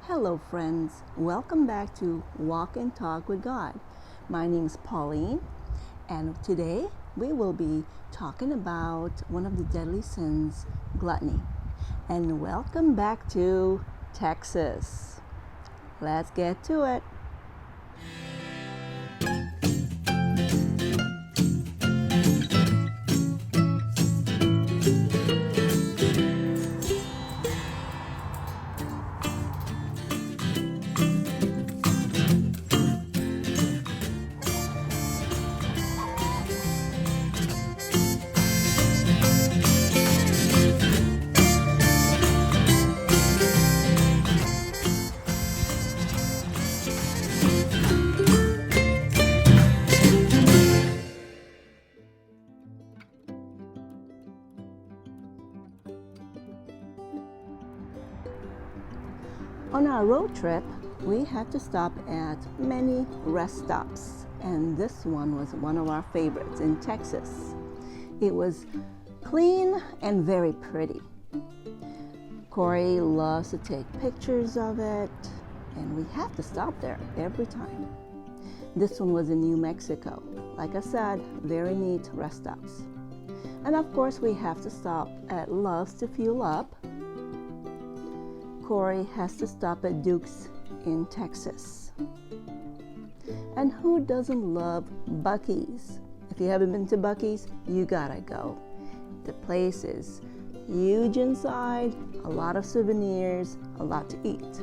Hello friends, welcome back to Walk and Talk with God. My name is Pauline, and today we will be talking about one of the deadly sins, gluttony. And welcome back to Texas. Let's get to it. On our road trip, we had to stop at many rest stops, and this one was one of our favorites in Texas. It was clean and very pretty. Corey loves to take pictures of it, and we have to stop there every time. This one was in New Mexico. Like I said, very neat rest stops. And of course, we have to stop at Love's to fuel up. Corey has to stop at Duke's in Texas. And who doesn't love Buc-ee's? If you haven't been to Buc-ee's, you gotta go. The place is huge inside, a lot of souvenirs, a lot to eat.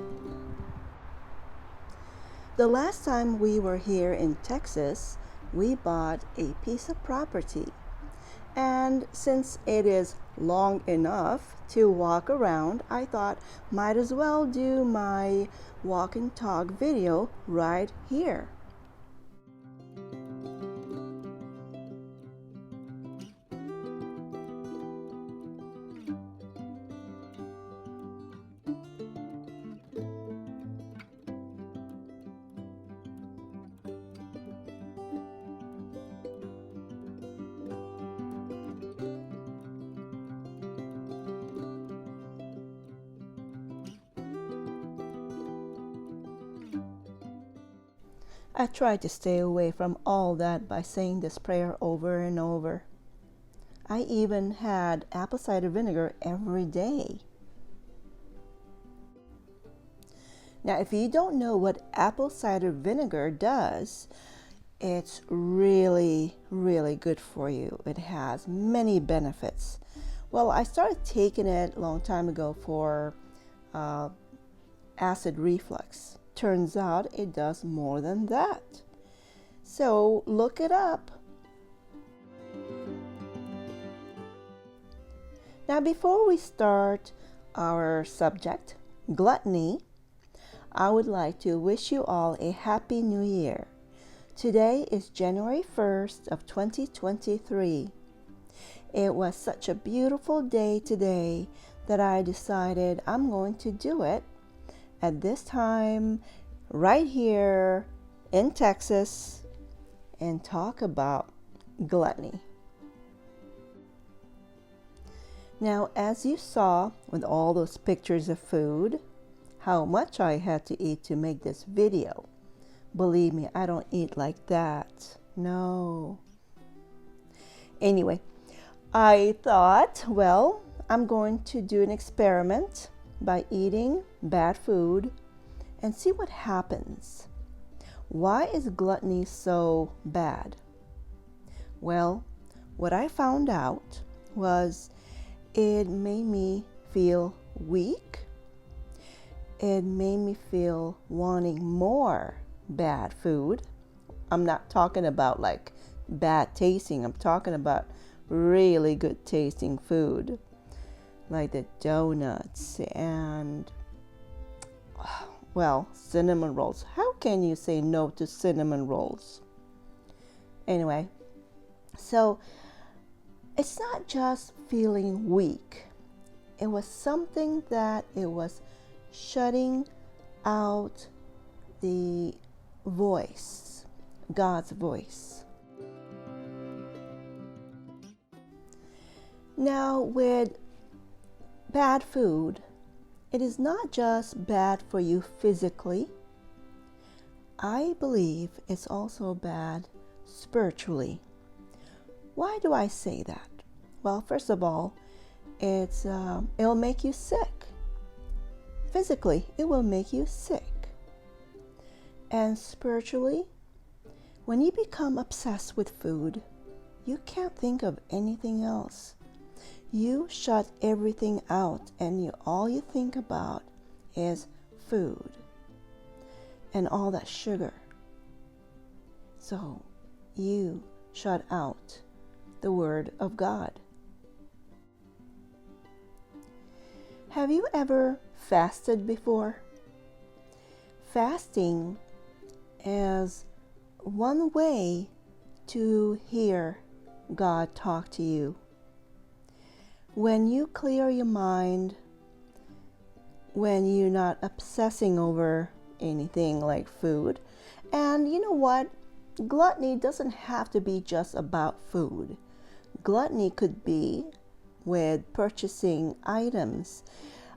The last time we were here in Texas, we bought a piece of property. And since it is long enough to walk around, I thought might as well do my walk and talk video right here. I tried to stay away from all that by saying this prayer over and over. I even had apple cider vinegar every day. Now, if you don't know what apple cider vinegar does, it's really, really good for you. It has many benefits. Well, I started taking it a long time ago for acid reflux. Turns out it does more than that. So look it up. Now, before we start our subject, gluttony, I would like to wish you all a happy new year. Today is January 1st of 2023. It was such a beautiful day today that I decided I'm going to do it at this time right here in Texas and talk about gluttony. Now, as you saw with all those pictures of food, how much I had to eat to make this video. Believe me, I don't eat like that. No. Anyway, I thought, well, I'm going to do an experiment by eating bad food and see what happens. Why is gluttony so bad? Well, what I found out was it made me feel weak. It made me feel wanting more bad food. I'm not talking about like bad tasting. I'm talking about really good tasting food, like the donuts and, well, cinnamon rolls. How can you say no to cinnamon rolls? Anyway, so it's not just feeling weak. It was something that it was shutting out the voice, God's voice. Now, with bad food, it is not just bad for you physically. I believe it's also bad spiritually. Why do I say that? Well, first of all, it'll make you sick. Physically, it will make you sick. And spiritually, when you become obsessed with food, you can't think of anything else. You shut everything out and all you think about is food and all that sugar. So you shut out the Word of God. Have you ever fasted before? Fasting is one way to hear God talk to you. When you clear your mind, when you're not obsessing over anything like food, and you know what? Gluttony doesn't have to be just about food. Gluttony could be with purchasing items.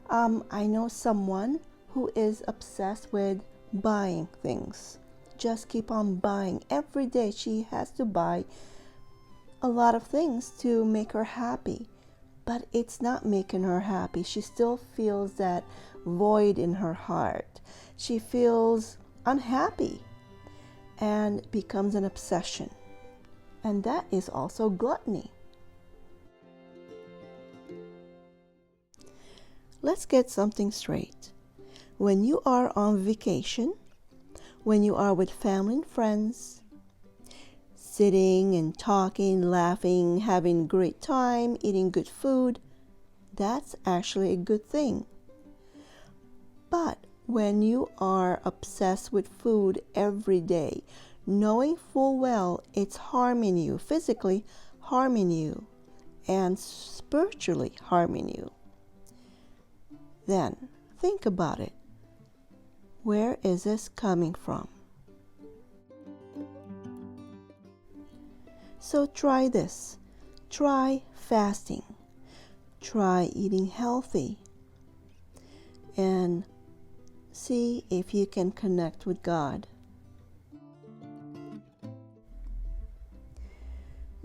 I know someone who is obsessed with buying things. Just keep on buying. Every day she has to buy a lot of things to make her happy. But it's not making her happy. She still feels that void in her heart. She feels unhappy and becomes an obsession. And that is also gluttony. Let's get something straight. When you are on vacation, when you are with family and friends, sitting and talking, laughing, having a great time, eating good food, that's actually a good thing. But when you are obsessed with food every day, knowing full well it's harming you, physically harming you, and spiritually harming you, then think about it. Where is this coming from? So try this. Try fasting. Try eating healthy. And see if you can connect with God.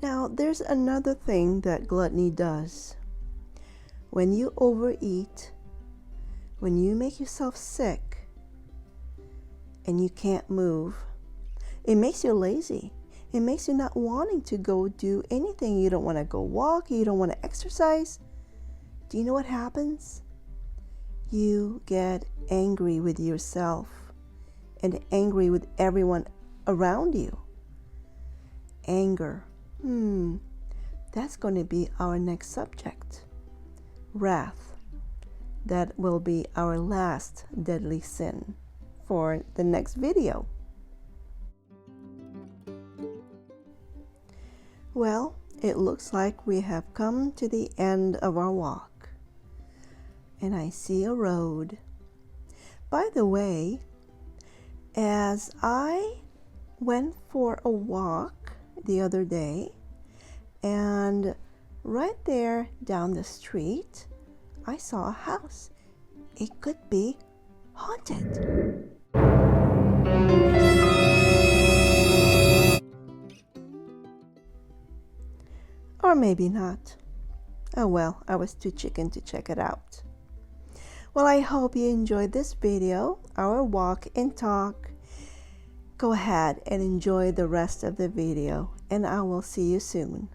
Now, there's another thing that gluttony does. When you overeat, when you make yourself sick and you can't move, it makes you lazy. It makes you not wanting to go do anything. You don't want to go walk. You don't want to exercise. Do you know what happens? You get angry with yourself and angry with everyone around you. Anger. That's going to be our next subject. Wrath. That will be our last deadly sin for the next video. Well, it looks like we have come to the end of our walk. And I see a road. By the way, as I went for a walk the other day, and right there down the street, I saw a house. It could be haunted. Or maybe not. Oh well, I was too chicken to check it out. Well, I hope you enjoyed this video, our walk and talk. Go ahead and enjoy the rest of the video, and I will see you soon.